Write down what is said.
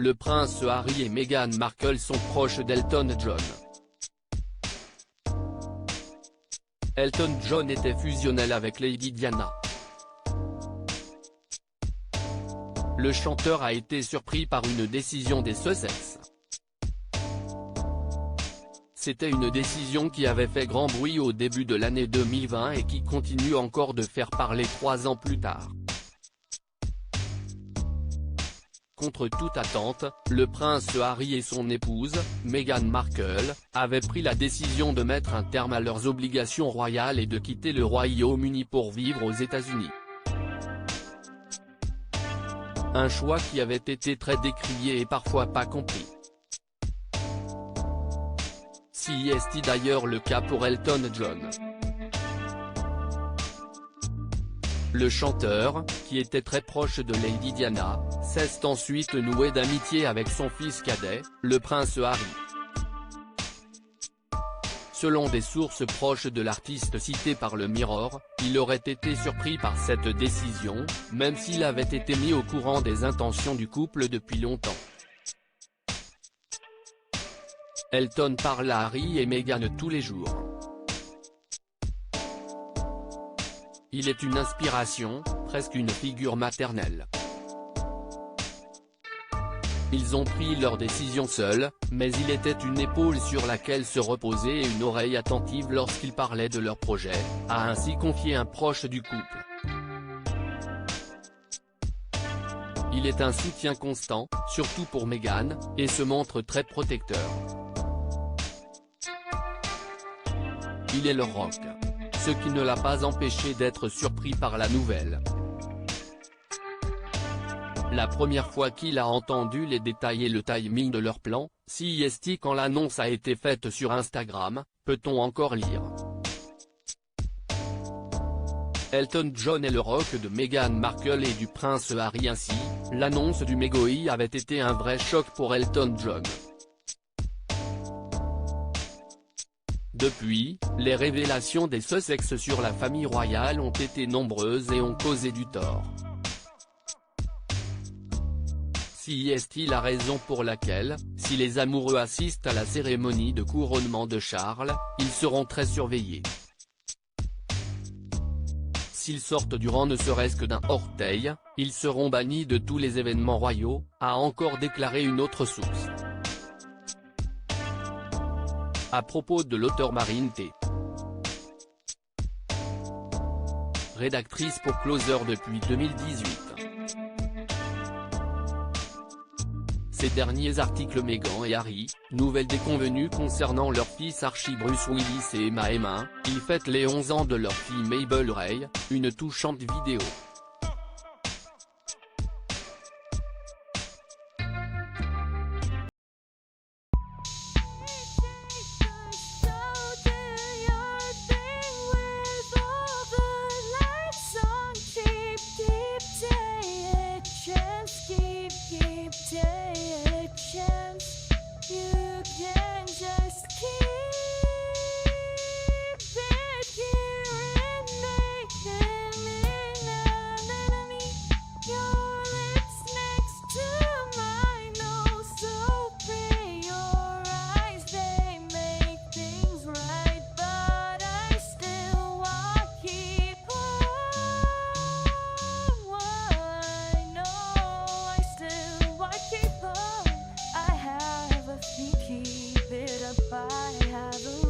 le prince Harry et Meghan Markle sont proches d'Elton John. Elton John était fusionnel avec Lady Diana. Le chanteur a été surpris par une décision des Sussex. C'était une décision qui avait fait grand bruit au début de l'année 2020 et qui continue encore de faire parler 3 ans plus tard. Contre toute attente, le prince Harry et son épouse, Meghan Markle, avaient pris la décision de mettre un terme à leurs obligations royales et de quitter le Royaume-Uni pour vivre aux États-Unis. Un choix qui avait été très décrié et parfois pas compris. C'est d'ailleurs le cas pour Elton John. Le chanteur, qui était très proche de Lady Diana, s'est ensuite noué d'amitié avec son fils cadet, le prince Harry. Selon des sources proches de l'artiste citées par le Mirror, il aurait été surpris par cette décision, même s'il avait été mis au courant des intentions du couple depuis longtemps. Elton parle à Harry et Meghan tous les jours. Il est une inspiration, presque une figure maternelle. Ils ont pris leur décision seuls, mais il était une épaule sur laquelle se reposer et une oreille attentive lorsqu'ils parlaient de leur projet, a ainsi confié un proche du couple. Il est un soutien constant, surtout pour Meghan, et se montre très protecteur. Il est le rock. Ce qui ne l'a pas empêché d'être surpris par la nouvelle. La première fois qu'il a entendu les détails et le timing de leur plan, c'est quand l'annonce a été faite sur Instagram, peut-on encore lire. Elton John et le rock de Meghan Markle et du prince Harry ainsi, l'annonce du mégoï avait été un vrai choc pour Elton John. Depuis, les révélations des Sussex sur la famille royale ont été nombreuses et ont causé du tort. C'est la raison pour laquelle, si les amoureux assistent à la cérémonie de couronnement de Charles, ils seront très surveillés. S'ils sortent durant ne serait-ce que d'un orteil, ils seront bannis de tous les événements royaux, a encore déclaré une autre source. À propos de l'auteur Marine T. Rédactrice pour Closer depuis 2018. Ces derniers articles Meghan et Harry, nouvelles déconvenues concernant leur fils Archie Bruce Willis et Emma, ils fêtent les 11 ans de leur fille Mabel Ray, une touchante vidéo. Keep it up, I have a